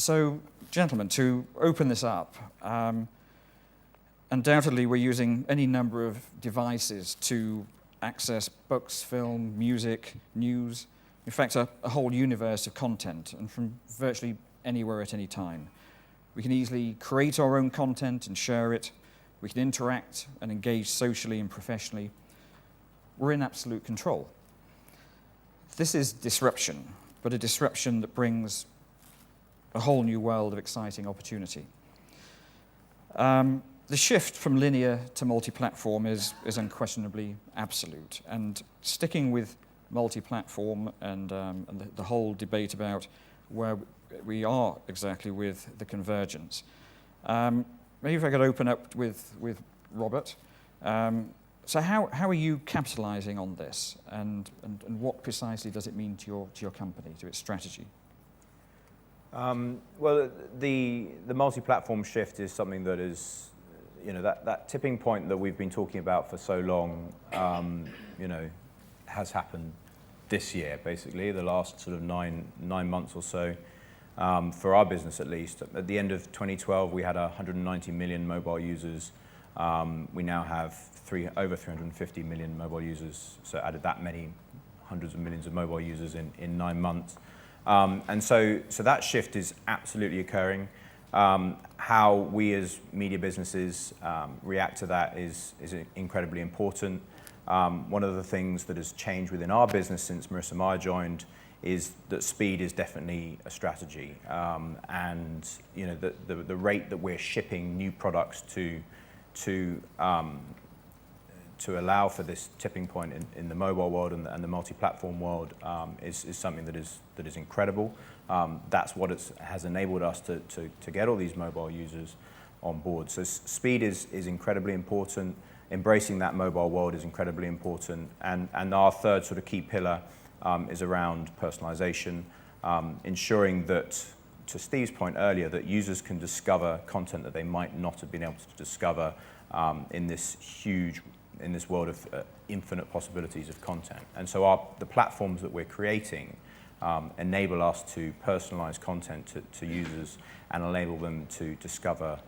So, gentlemen, to open this up, undoubtedly we're using any number of devices to access books, film, music, news, in fact a whole universe of content, and from virtually anywhere at any time. We can easily create our own content and share it. We can interact and engage socially and professionally. We're in absolute control. This is disruption, but a disruption that brings a whole new world of exciting opportunity. The shift from linear to multi-platform is unquestionably absolute, and sticking with multi-platform and the whole debate about where we are exactly with the convergence. Maybe if I could open up with Robert. So how are you capitalizing on this, and what precisely does it mean to your company, to its strategy? Well, the multi-platform shift is something that is, that tipping point that we've been talking about for so long, has happened this year, basically, the last sort of nine months or so. For our business, at least, at the end of 2012, we had 190 million mobile users. We now have over 350 million mobile users, so added that many hundreds of millions of mobile users in 9 months. And so that shift is absolutely occurring. How we as media businesses react to that is incredibly important. One of the things that has changed within our business since Marissa and I joined is that speed is definitely a strategy. And the rate that we're shipping new products to allow for this tipping point in the mobile world and the multi-platform world is something that is incredible. That's what has enabled us to get all these mobile users on board. So speed is incredibly important. Embracing that mobile world is incredibly important. And our third sort of key pillar is around personalization, ensuring that, to Steve's point earlier, that users can discover content that they might not have been able to discover in this world of infinite possibilities of content. And so the platforms that we're creating enable us to personalize content to users and enable them to discover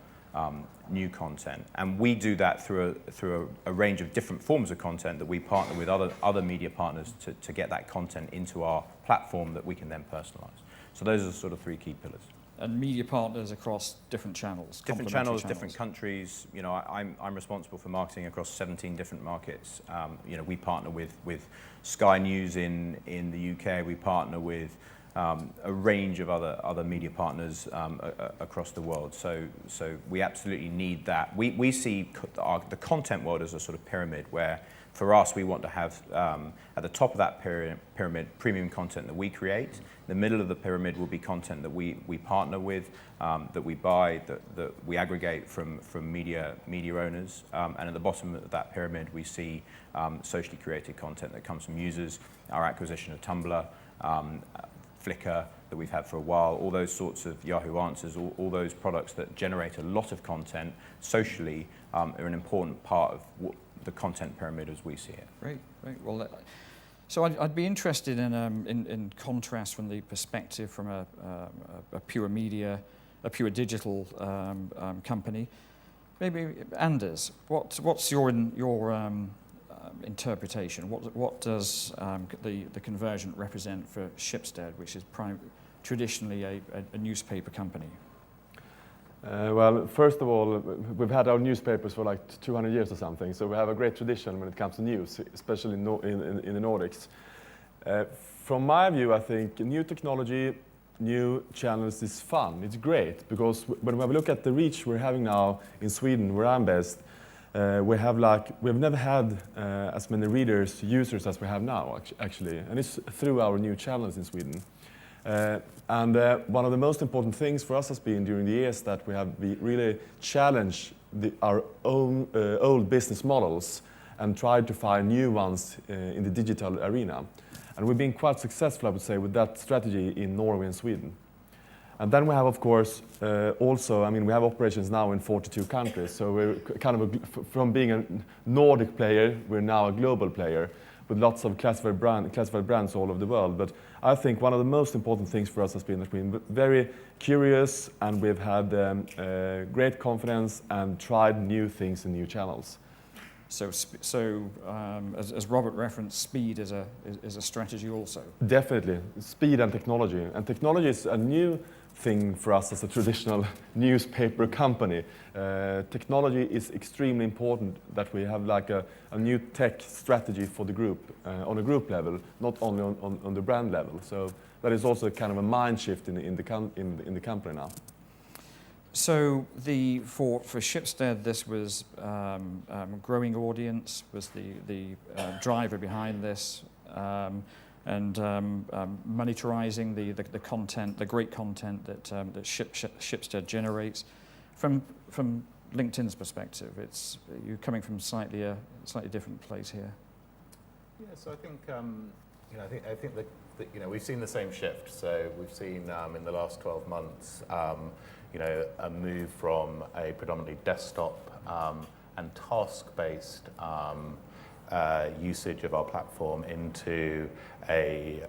new content. And we do that through a range of different forms of content that we partner with other media partners to get that content into our platform that we can then personalize. So those are the sort of three key pillars. And media partners across different channels. Different channels, different countries. I'm responsible for marketing across 17 different markets. We partner with Sky News in the UK. We partner with a range of other media partners across the world. So we absolutely need that. We see the content world as a sort of pyramid where, for us, we want to have at the top of that pyramid premium content that we create. The middle of the pyramid will be content that we partner with, that we buy, that we aggregate from media owners. And at the bottom of that pyramid, we see socially created content that comes from users, our acquisition of Tumblr, Flickr that we've had for a while, all those sorts of Yahoo Answers, all those products that generate a lot of content socially are an important part of the content pyramid as we see it. Great. Well, so I'd be interested in contrast from the perspective from a pure media, a pure digital company. Maybe Anders, what's your interpretation? What does the conversion represent for Schibsted, which is traditionally a newspaper company? Well, first of all, we've had our newspapers for like 200 years or something, so we have a great tradition when it comes to news, especially in the Nordics. From my view, I think new technology, new channels is fun. It's great, because when we look at the reach we're having now in Sweden, where I'm based, we've never had as many readers, users as we have now, actually, and it's through our new channels in Sweden. And one of the most important things for us has been during the years that we have really challenged our own old business models and tried to find new ones in the digital arena. And we've been quite successful, I would say, with that strategy in Norway and Sweden. And then we have, of course, we have operations now in 42 countries, so we're kind of, from being a Nordic player, we're now a global player. with lots of classified brands all over the world. But I think one of the most important things for us has been that we've been very curious, and we've had great confidence and tried new things in new channels. So as Robert referenced, speed is a strategy also. Definitely, speed and technology. And technology is a new thing for us as a traditional newspaper company. Technology is extremely important, that we have like a new tech strategy for the group on a group level, not only on the brand level. So that is also kind of a mind shift in the company now. So for Schibsted, this was growing audience was the driver behind this, and monetizing the content, the great content that Schibsted generates. From LinkedIn's perspective, you're coming from a slightly different place here. Yeah, so I think I think that we've seen the same shift. So we've seen in the last 12 months. A move from a predominantly desktop and task-based usage of our platform into a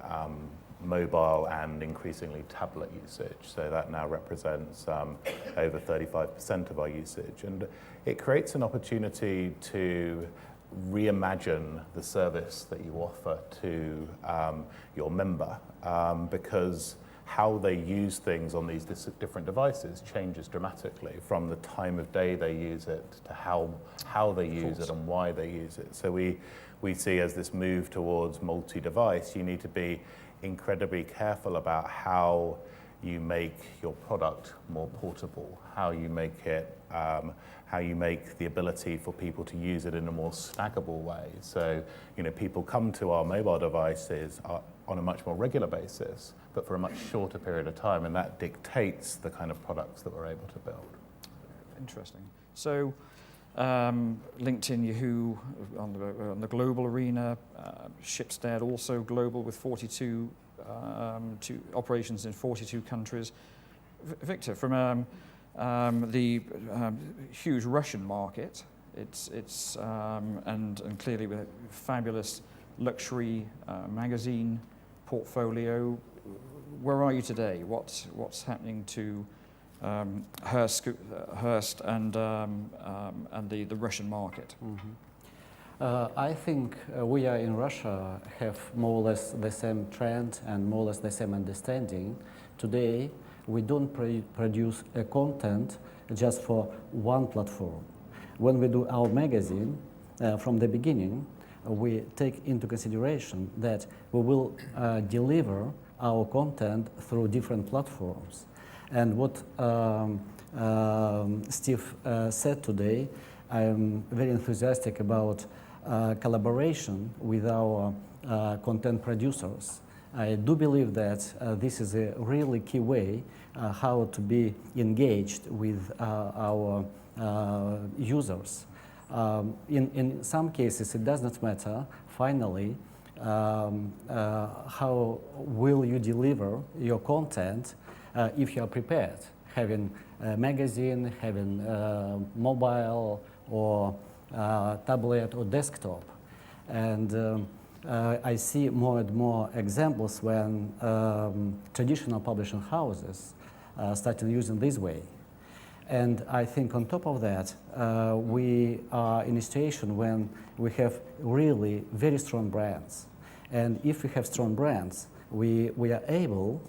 mobile and increasingly tablet usage. So that now represents over 35% of our usage. And it creates an opportunity to reimagine the service that you offer to your member, because how they use things on these different devices changes dramatically from the time of day they use it to how they use it and why they use it. So we see as this move towards multi-device, you need to be incredibly careful about how you make your product more portable, how you make the ability for people to use it in a more snaggable way. So people come to our mobile devices on a much more regular basis, but for a much shorter period of time, and that dictates the kind of products that we're able to build. Interesting. So LinkedIn, Yahoo on the global arena, Schibsted also global with 42 operations in 42 countries. Victor, from the huge Russian market, and clearly with a fabulous luxury magazine portfolio. Where are you today? What's happening to Hearst and the Russian market? Mm-hmm. I think we are in Russia have more or less the same trend and more or less the same understanding. Today, we don't produce a content just for one platform. When we do our magazine, from the beginning, we take into consideration that we will deliver our content through different platforms. And what Steve said today, I am very enthusiastic about collaboration with our content producers. I do believe that this is a really key way how to be engaged with our users. In some cases, it does not matter, finally, how will you deliver your content if you are prepared, having a magazine, having mobile or tablet or desktop. And I see more and more examples when traditional publishing houses started using this way. And I think on top of that, we are in a situation when we have really very strong brands. And if we have strong brands, we are able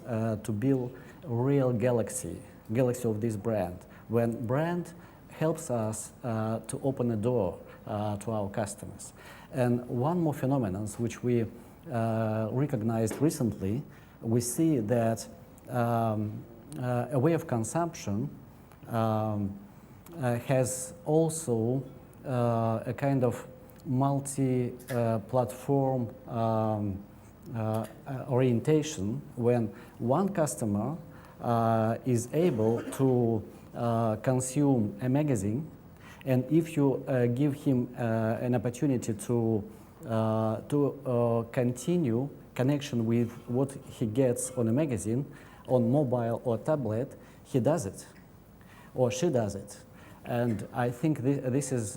to build a real galaxy of this brand. When brand helps us to open a door to our customers. And one more phenomenon which we recognized recently, we see that a way of consumption has also a kind of multi-platform orientation when one customer is able to consume a magazine, and if you give him an opportunity to continue connection with what he gets on a magazine, on mobile or tablet, he does it, or she does it. And I think this is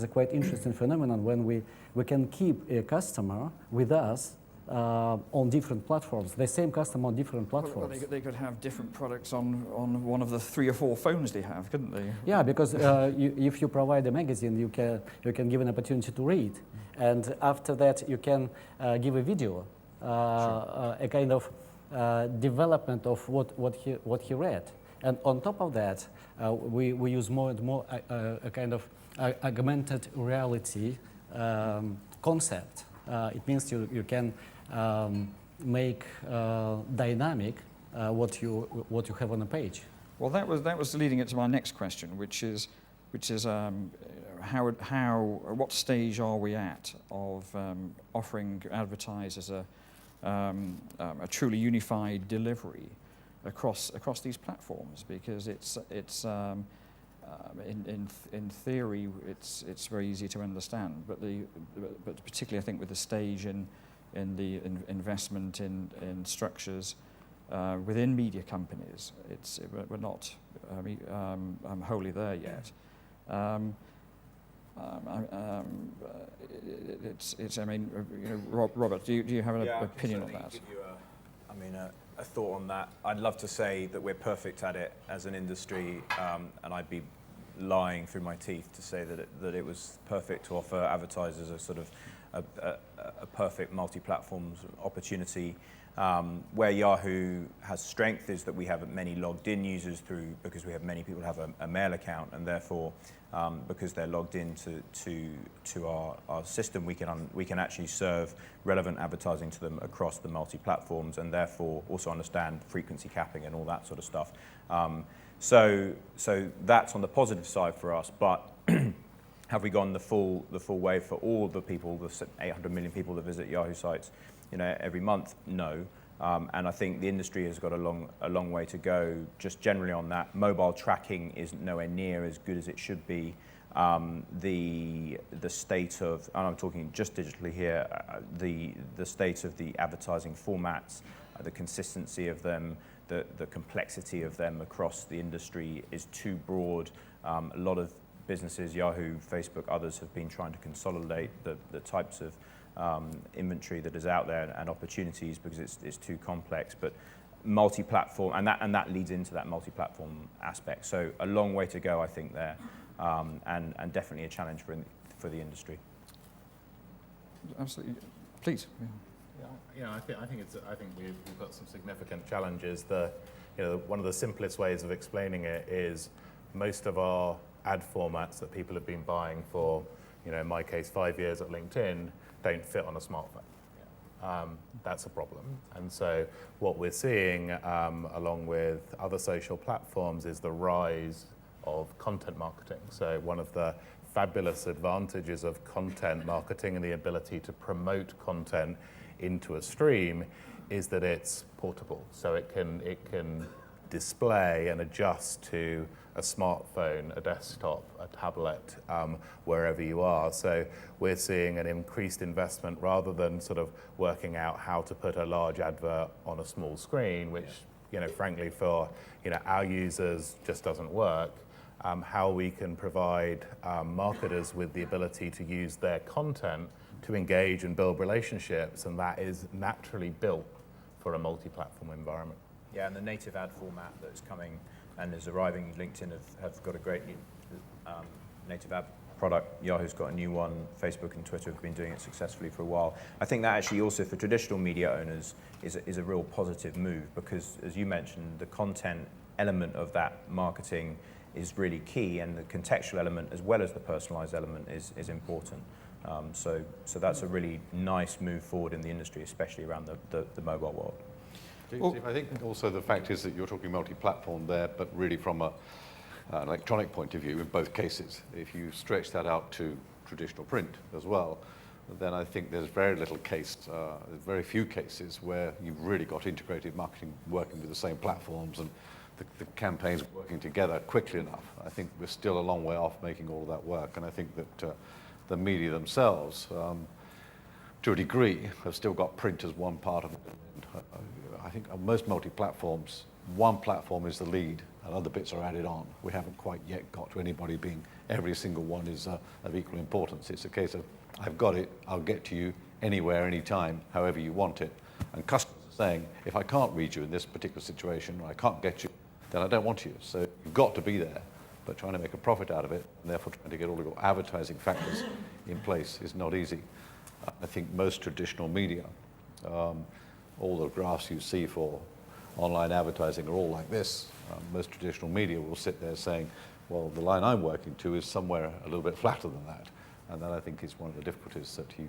a quite interesting phenomenon when we we can keep a customer with us on different platforms, the same customer on different platforms. Well, they could have different products on one of the 3 or 4 phones they have, couldn't they? Yeah, because if you provide a magazine, you can give an opportunity to read, and after that you can give a video, a kind of development of what he read, and on top of that, we use more and more a kind of augmented reality concept. It means you can make dynamic what you have on a page. Well, that was leading it to my next question, which is what stage are we at of offering advertisers a truly unified delivery across these platforms? Because it's in theory it's very easy to understand, but particularly I think with the stage in the investment in structures within media companies, we're not wholly there yet. Robert, do you have an opinion on that? Give you a thought on that. I'd love to say that we're perfect at it as an industry, and I'd be lying through my teeth to say that it was perfect to offer advertisers a sort of a perfect multi-platform opportunity. Where Yahoo has strength is that we have many logged in users because we have many people who have a mail account, and therefore because they're logged into our system, we can actually serve relevant advertising to them across the multi-platforms, and therefore also understand frequency capping and all that sort of stuff. So that's on the positive side for us, but have we gone the full way for all the people, the 800 million people that visit Yahoo sites, every month? No. And I think the industry has got a long way to go just generally on that. Mobile tracking is nowhere near as good as it should be. The state of, and I'm talking just digitally here, the state of the advertising formats, the consistency of them, the complexity of them across the industry is too broad. A lot of businesses, Yahoo, Facebook, others have been trying to consolidate the types of inventory that is out there and opportunities because it's too complex. But multi-platform, and that leads into that multi-platform aspect. So a long way to go, I think, there, and definitely a challenge for the industry. Absolutely, please. Yeah, I think we've got some significant challenges. One of the simplest ways of explaining it is most of our ad formats that people have been buying for, in my case, 5 years at LinkedIn, don't fit on a smartphone. That's a problem. And so what we're seeing, along with other social platforms, is the rise of content marketing. So one of the fabulous advantages of content marketing and the ability to promote content into a stream is that it's portable. So it can display and adjust to a smartphone, a desktop, a tablet, wherever you are. So we're seeing an increased investment rather than sort of working out how to put a large advert on a small screen, which, frankly, for our users just doesn't work. How we can provide marketers with the ability to use their content to engage and build relationships, and that is naturally built for a multi-platform environment. Yeah, and the native ad format that's coming and is arriving, LinkedIn have got a great new native ad product. Yahoo's got a new one. Facebook and Twitter have been doing it successfully for a while. I think that actually also for traditional media owners is a real positive move because, as you mentioned, the content element of that marketing is really key, and the contextual element as well as the personalized element is important. So that's a really nice move forward in the industry, especially around the mobile world. Steve, I think also the fact is that you're talking multi-platform there, but really from an electronic point of view in both cases. If you stretch that out to traditional print as well, then I think there's very few cases where you've really got integrated marketing working with the same platforms and the campaigns working together quickly enough. I think we're still a long way off making all of that work, and I think that the media themselves, to a degree, have still got print as one part of it. I think on most multi-platforms, one platform is the lead and other bits are added on. We haven't quite yet got to anybody being every single one is of equal importance. It's a case of I've got it, I'll get to you anywhere, anytime, however you want it. And customers are saying, if I can't read you in this particular situation, or I can't get you, then I don't want you. So you've got to be there, but trying to make a profit out of it, and therefore trying to get all of your advertising factors in place is not easy. I think most traditional media, all the graphs you see for online advertising are all like this. Most traditional media will sit there saying, well, the line I'm working to is somewhere a little bit flatter than that. And that, I think, is one of the difficulties, that you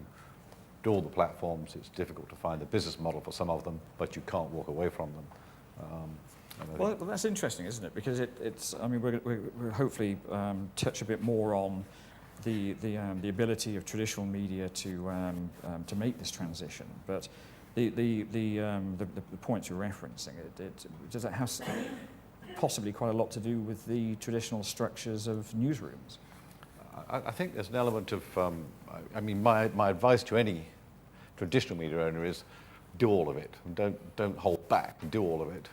do all the platforms, it's difficult to find the business model for some of them, but you can't walk away from them. Well, that's interesting, isn't it? Because it's, I mean, we're hopefully touch a bit more on the ability of traditional media to make this transition. But the points you're referencing, does it have possibly quite a lot to do with the traditional structures of newsrooms? I think there's an element of, I mean, my advice to any traditional media owner is do all of it. Don't hold back, do all of it.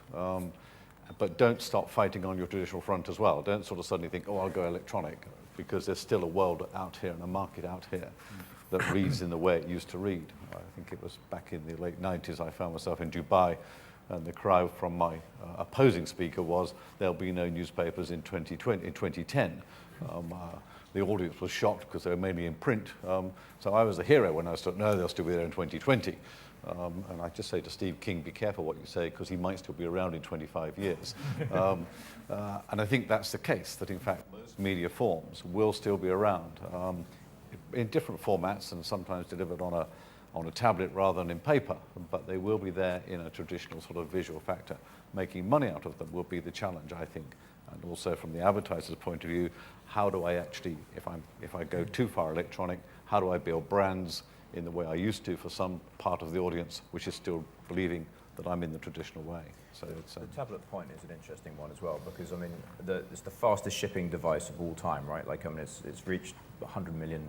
But don't stop fighting on your traditional front as well. Don't sort of suddenly think, oh, I'll go electronic, because there's still a world out here and a market out here that reads in the way it used to read. I think it was back in the late 90s I found myself in Dubai, and the cry from my opposing speaker was, there'll be no newspapers in 2010. The audience was shocked because they were mainly in print. So I was the hero when I was told, no, they'll still be there in 2020. And I just say to Steve King, be careful what you say, because he might still be around in 25 years. And I think that's the case, that in fact most media forms will still be around in different formats, and sometimes delivered on a tablet rather than in paper, but they will be there in a traditional sort of visual factor. Making money out of them will be the challenge, I think. And also from the advertiser's point of view, how do I actually, if I go too far electronic, how do I build brands in the way I used to for some part of the audience, which is still believing that I'm in the traditional way. So it's, the tablet point is an interesting one as well, because I mean, it's the fastest shipping device of all time, right? Like, I mean, it's reached 100 million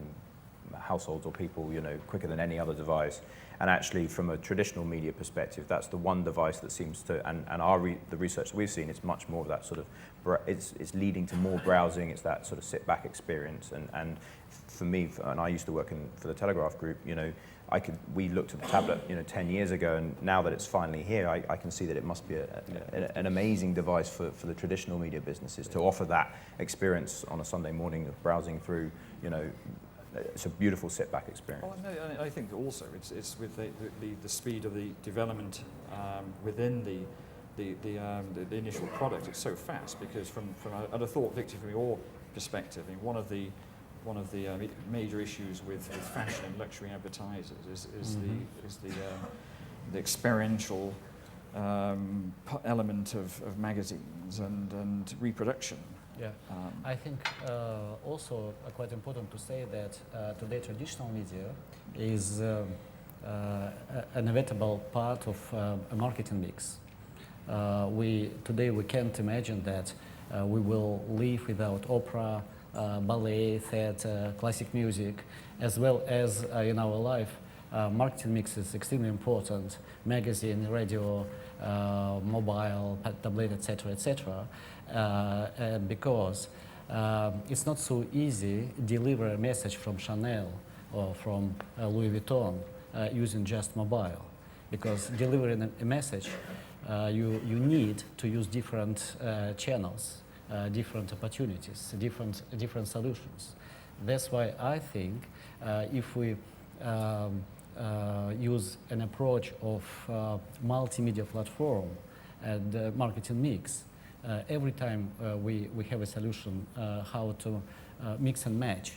households or people, you know, quicker than any other device. And actually, from a traditional media perspective, that's the one device that seems to, and the research that we've seen, it's much more of that sort of, it's leading to more browsing. It's that sort of sit-back experience. And for me, and I used to work for the Telegraph Group, you know, we looked at the tablet, you know, 10 years ago, and now that it's finally here, I can see that it must be an amazing device for the traditional media businesses to offer that experience on a Sunday morning of browsing through, you know. It's a beautiful sit-back experience. Well, no, I think also it's with the speed of the development within the initial product. It's so fast, because I'd have thought, Victor, from your perspective, I mean, one of the major issues with fashion and luxury advertisers is the experiential element of magazines and reproduction. Yeah, I think also quite important to say that today traditional media is an inevitable part of a marketing mix. Today we can't imagine that we will live without opera, ballet, theater, classic music, as well as in our life. Marketing mix is extremely important. Magazine, radio, mobile, tablet, etc., etc. Because it's not so easy to deliver a message from Chanel or from Louis Vuitton using just mobile. Because delivering a message, you need to use different channels, different opportunities, different solutions. That's why I think if we use an approach of multimedia platform and marketing mix, every time we have a solution how to mix and match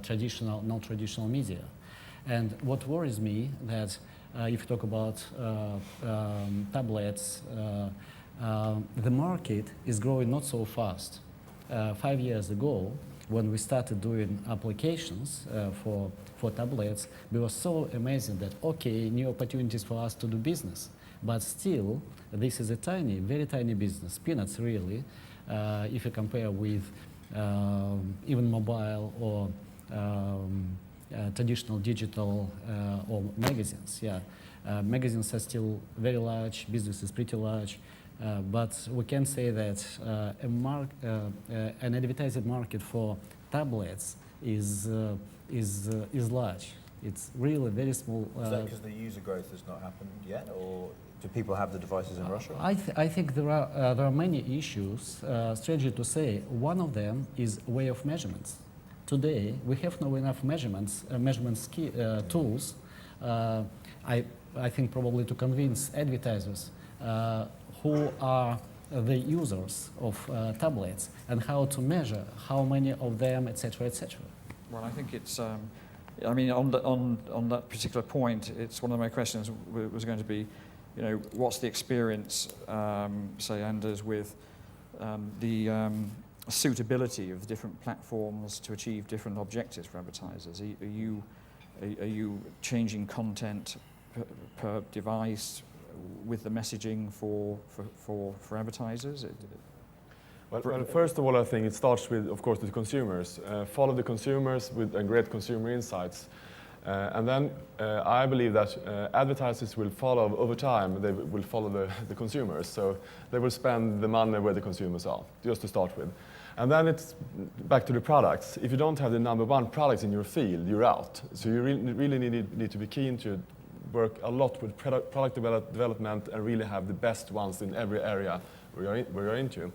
traditional, non-traditional media. And what worries me that if you talk about tablets, the market is growing not so fast. 5 years ago, when we started doing applications for tablets, we were so amazing that, okay, new opportunities for us to do business. But still, this is a tiny, very tiny business, peanuts really, if you compare with even mobile or traditional digital or magazines. Yeah, magazines are still very large, business is pretty large, but we can say that an advertising market for tablets is is large. It's really very small. Is that because the user growth has not happened yet, or do people have the devices in Russia? I think there are many issues. Strangely to say, one of them is way of measurements. Today, we have no enough measurement tools. I think probably to convince advertisers who are the users of tablets and how to measure how many of them, etc., etc. Well, I think it's. I mean, on that particular point, it's one of my questions was going to be, you know, what's the experience, say, Anders, with the suitability of the different platforms to achieve different objectives for advertisers? Are you changing content per device with the messaging for advertisers? Well, first of all, I think it starts with, of course, the consumers. Follow the consumers with great consumer insights. And then I believe that advertisers will follow over time, they will follow the consumers. So they will spend the money where the consumers are, just to start with. And then it's back to the products. If you don't have the #1 product in your field, you're out. So you really need to be keen to work a lot with product development and really have the best ones in every area where you're into.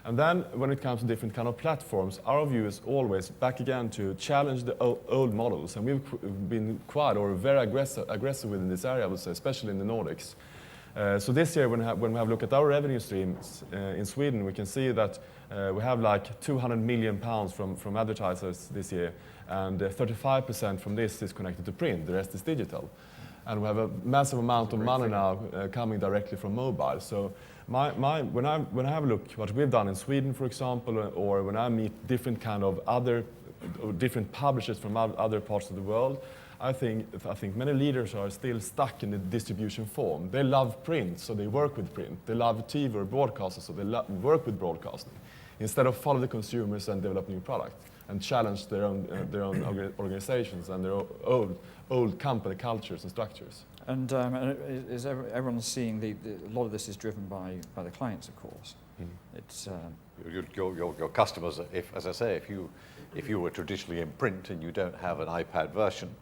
And then when it comes to different kind of platforms, our view is always back again to challenge the old models. And we've been quite or very aggressive within this area, I would say, especially in the Nordics. So this year, when we have a look at our revenue streams in Sweden, we can see that we have like 200 million pounds from advertisers this year, and 35% from this is connected to print, the rest is digital. And we have a massive amount of money now coming directly from mobile. So when I have a look what we've done in Sweden, for example, or when I meet different kind of different publishers from other parts of the world, I think many leaders are still stuck in the distribution form. They love print, so they work with print. They love TV or broadcasters, so they work with broadcasting, instead of follow the consumers and develop new products and challenge their own organizations and their old company cultures and structures. And is everyone seeing a lot of this is driven by the clients, of course. It's Your customers, as I say, if you were traditionally in print and you don't have an iPad version,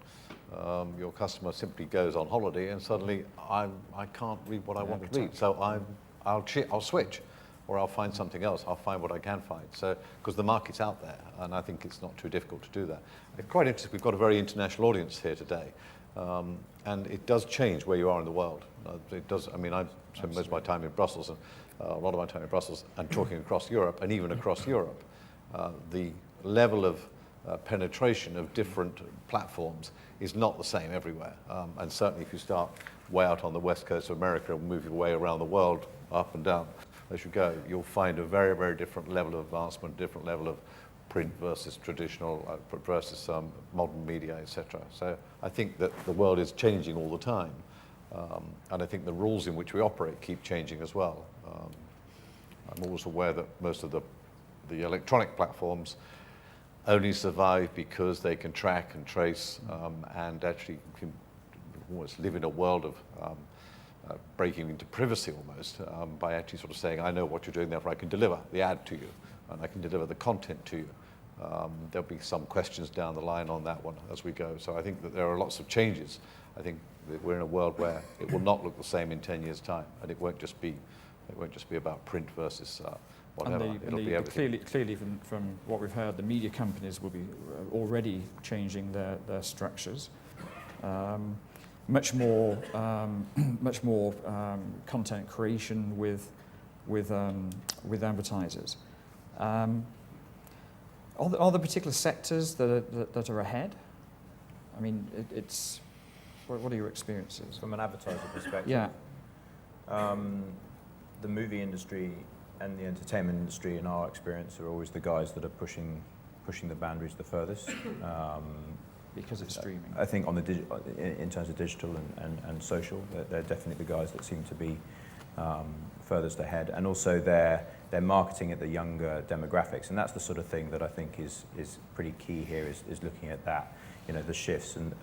your customer simply goes on holiday and suddenly I can't read what I want to read, so I'll switch, or I'll find something else. I'll find what I can find. So because the market's out there, and I think it's not too difficult to do that. It's quite interesting. We've got a very international audience here today, and it does change where you are in the world. It does. I mean, I spend most of my time in Brussels, and a lot of my time in Brussels, and talking across Europe, and even across Europe, the level of penetration of different platforms is not the same everywhere. And certainly if you start way out on the west coast of America and move your way around the world, up and down as you go, you'll find a very, very different level of advancement, different level of print versus traditional, versus modern media, etc. So I think that the world is changing all the time. And I think the rules in which we operate keep changing as well. I'm always aware that most of the electronic platforms only survive because they can track and trace and actually can almost live in a world of breaking into privacy almost by actually sort of saying, I know what you're doing, therefore I can deliver the ad to you and I can deliver the content to you. There'll be some questions down the line on that one as we go. So I think that there are lots of changes. I think that we're in a world where it will not look the same in 10 years' time, and it won't just be about print versus whatever. It'll be everything. Clearly from what we've heard, the media companies will be already changing their structures. Much more content creation with advertisers. Are there particular sectors that are ahead? I mean, it's what are your experiences From an advertiser perspective? Yeah. The movie industry and the entertainment industry, in our experience, are always the guys that are pushing the boundaries the furthest. Because of streaming. I think on in terms of digital and social, they're definitely the guys that seem to be furthest ahead, and also they're marketing at the younger demographics, and that's the sort of thing that I think is pretty key here. Is looking at that, the shifts and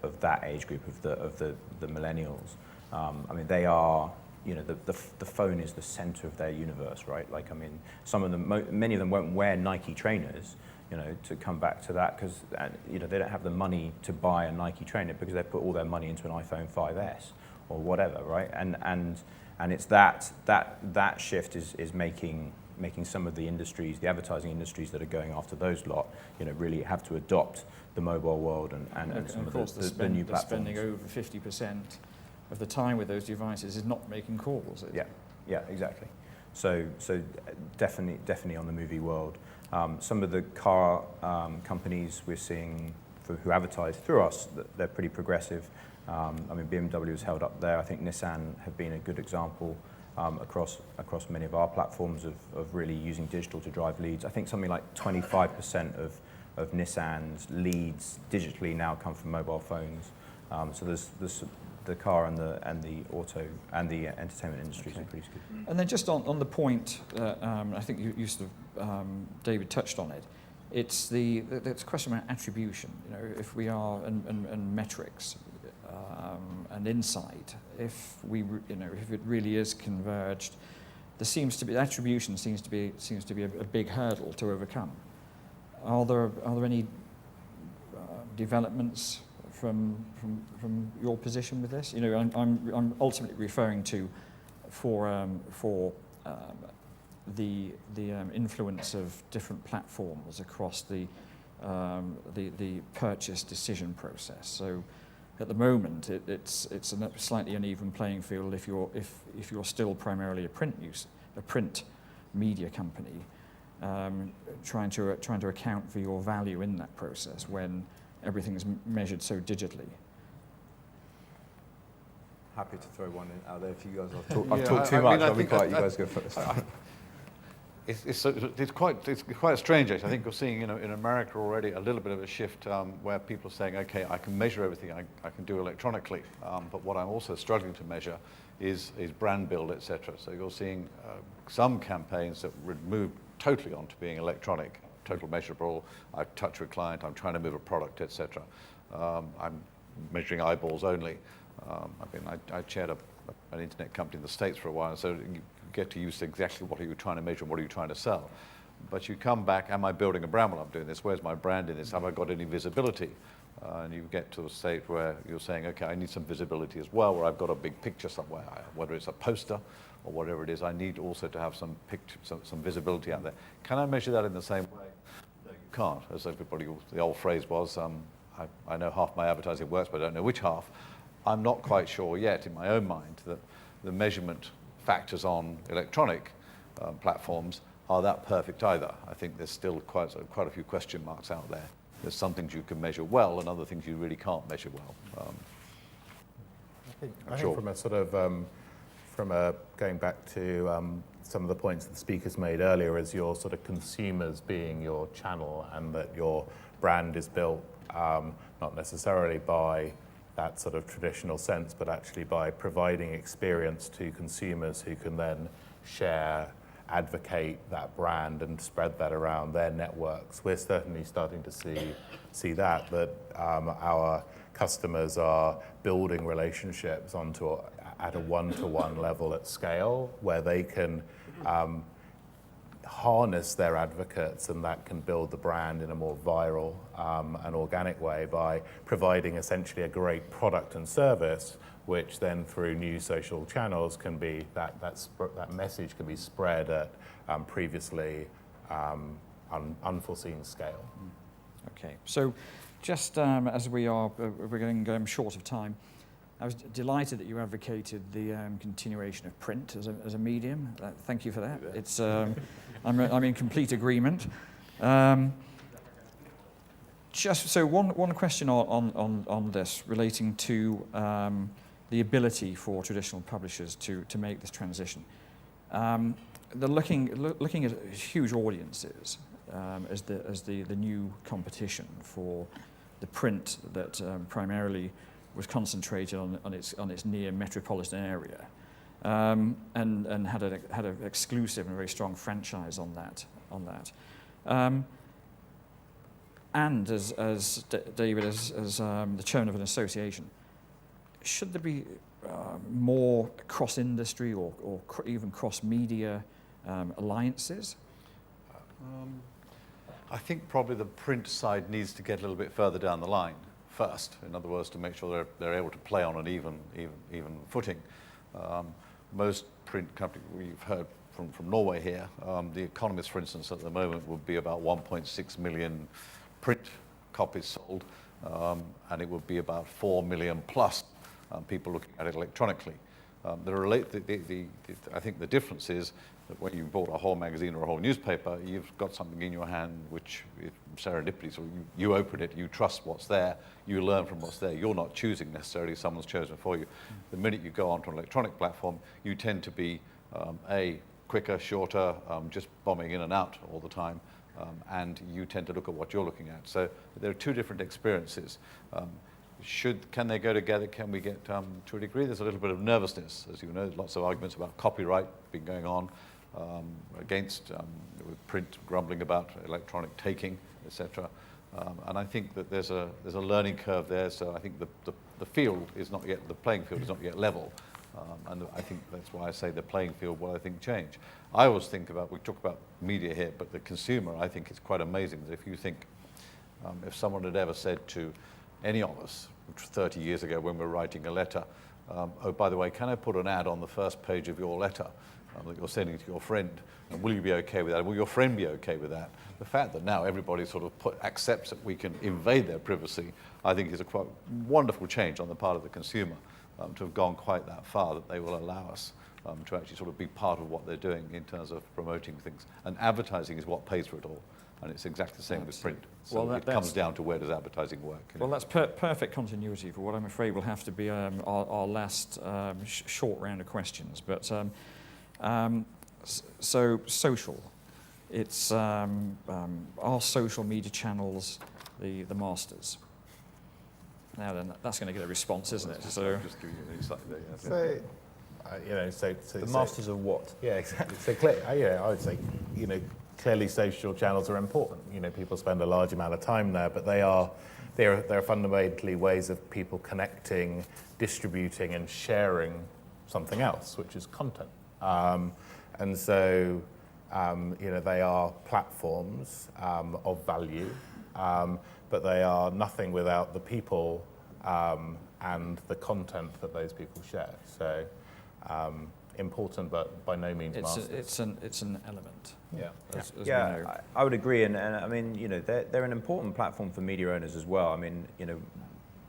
of that age group of the millennials. I mean, they are. The phone is the center of their universe, right? Like, I mean, some of them, many of them won't wear Nike trainers, to come back to that, because they don't have the money to buy a Nike trainer because they put all their money into an iPhone 5S or whatever, right? And it's that shift is making some of the industries, the advertising industries that are going after those lot, really have to adopt the mobile world and some of course the new platforms. Spending over 50% of the time with those devices is not making calls. Yeah, exactly. So definitely on the movie world. Some of the car companies we're seeing who advertise through us, they're pretty progressive. BMW is held up there. I think Nissan have been a good example across many of our platforms of really using digital to drive leads. I think something like 25% of Nissan's leads digitally now come from mobile phones. So there's the car and the auto and the entertainment industries are pretty good. And then just on the point, I think you sort of, David touched on it. It's the question about attribution. If we are and metrics and insight. If it really is converged, attribution seems to be a big hurdle to overcome. Are there any developments from your position with this? I'm ultimately referring to for the influence of different platforms across the purchase decision process. So at the moment, it's a slightly uneven playing field if you're still primarily a print media company, trying to account for your value in that process when everything is measured so digitally. Happy to throw one out there if you guys I've talked too much. I'll be quiet. You guys go first. It's quite strange, actually. I think we're seeing, in America already a little bit of a shift where people are saying, okay, I can measure everything I can do electronically, but what I'm also struggling to measure is brand build, etc. So you're seeing some campaigns that move totally onto being electronic, total measurable. I touch with a client, I'm trying to move a product, etc. I'm measuring eyeballs only. I chaired an internet company in the States for a while, so you get to use exactly what are you trying to measure and what are you trying to sell. But you come back, am I building a brand while I'm doing this? Where's my brand in this? Have I got any visibility? And you get to a state where you're saying, okay, I need some visibility as well, where I've got a big picture somewhere, whether it's a poster or whatever it is, I need also to have some picture, some visibility out there. Can I measure that in the same way? No, you can't. As everybody, the old phrase was, I know half my advertising works, but I don't know which half. I'm not quite sure yet in my own mind that the measurement factors on electronic platforms are that perfect either. I think there's still quite a few question marks out there. There's some things you can measure well and other things you really can't measure well. I think from a sort of, going back to some of the points that the speakers made earlier, as your sort of consumers being your channel and that your brand is built not necessarily by that sort of traditional sense, but actually by providing experience to consumers who can then share, advocate that brand and spread that around their networks. We're certainly starting to see that our customers are building relationships at a one-to-one level at scale, where they can harness their advocates, and that can build the brand in a more viral and organic way by providing essentially a great product and service, which then through new social channels can be that message can be spread at previously unforeseen scale. Okay, so just as we're getting short of time, I was delighted that you advocated the continuation of print as a medium. Thank you for that. It's I'm in complete agreement. Just so one question on this relating to the ability for traditional publishers to make this transition. They're looking at huge audiences as the new competition for the print that primarily was concentrated on its near metropolitan area, and had an exclusive and very strong franchise on that. And as David, as the chairman of an association, should there be more cross-industry or even cross-media alliances? I think probably the print side needs to get a little bit further down the line first. In other words, to make sure they're able to play on an even footing. Most print companies we've heard from Norway here, The Economist, for instance, at the moment would be about 1.6 million print copies sold, and it would be about 4 million plus people looking at it electronically. I think the difference is that when you bought a whole magazine or a whole newspaper, you've got something in your hand which is serendipity. So you open it, you trust what's there, you learn from what's there. You're not choosing necessarily, someone's chosen for you. The minute you go onto an electronic platform, you tend to be quicker, shorter, just bombing in and out all the time, and you tend to look at what you're looking at. So there are two different experiences. Can they go together? Can we get to a degree? There's a little bit of nervousness, as you know. There's lots of arguments about copyright been going on against with print grumbling about electronic taking, etc. And I think that there's a learning curve there. So I think the field is not yet, the playing field is not yet level. And I think that's why I say the playing field will, I think, change. I always think about, we talk about media here, but the consumer, I think it's quite amazing that if you think, if someone had ever said to any of us 30 years ago when we were writing a letter, oh, by the way, can I put an ad on the first page of your letter that you're sending to your friend? And will you be okay with that? Will your friend be okay with that? The fact that now everybody sort of accepts that we can invade their privacy, I think is a quite wonderful change on the part of the consumer. To have gone quite that far that they will allow us to actually sort of be part of what they're doing in terms of promoting things. And advertising is what pays for it all. And it's exactly the same with print. So well, it comes down to where does advertising work. Well, that's perfect continuity for what I'm afraid will have to be our last short round of questions. But so social, it's our social media channels, the masters. Now then, that's going to get a response, isn't it? So, just give you an insight there. Yeah. So, the masters of what? Yeah, exactly. So, I would say, clearly social channels are important. People spend a large amount of time there, but they're fundamentally ways of people connecting, distributing, and sharing something else, which is content. And so, they are platforms of value. But they are nothing without the people and the content that those people share. So important, but by no means masters. It's an element. Yeah, as we know. I would agree, and I mean, they're an important platform for media owners as well. I mean,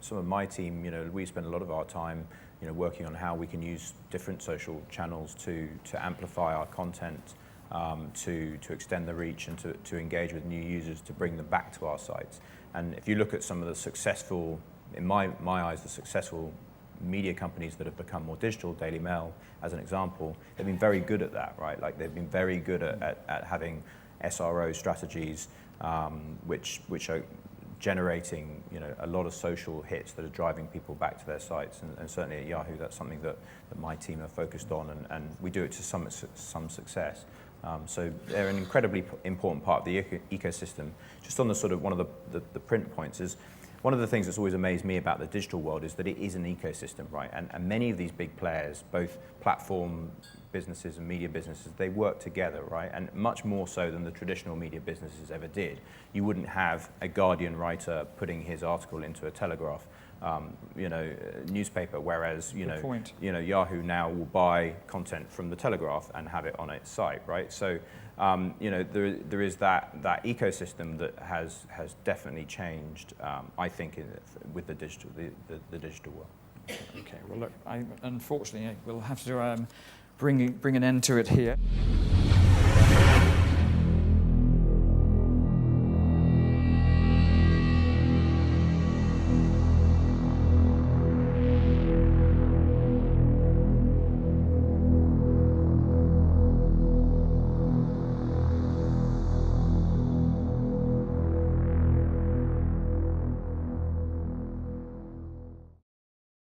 some of my team, we spend a lot of our time, working on how we can use different social channels to amplify our content. To extend the reach and to engage with new users, to bring them back to our sites. And if you look at some of the successful, in my eyes, the successful media companies that have become more digital, Daily Mail as an example, they've been very good at that, right? Like they've been very good at having SRO strategies, which are generating a lot of social hits that are driving people back to their sites. And certainly at Yahoo, that's something that my team are focused on, and we do it to some success. So they're an incredibly important part of the ecosystem. Just on the sort of one of the print points is, one of the things that's always amazed me about the digital world is that it is an ecosystem, right? And many of these big players, both platform businesses and media businesses, they work together, right? And much more so than the traditional media businesses ever did. You wouldn't have a Guardian writer putting his article into a Telegraph newspaper, whereas Yahoo now will buy content from the Telegraph and have it on its site, right? So there is that ecosystem that has definitely changed, I think, with the digital world. Okay. Well, look, unfortunately, we'll have to bring an end to it here.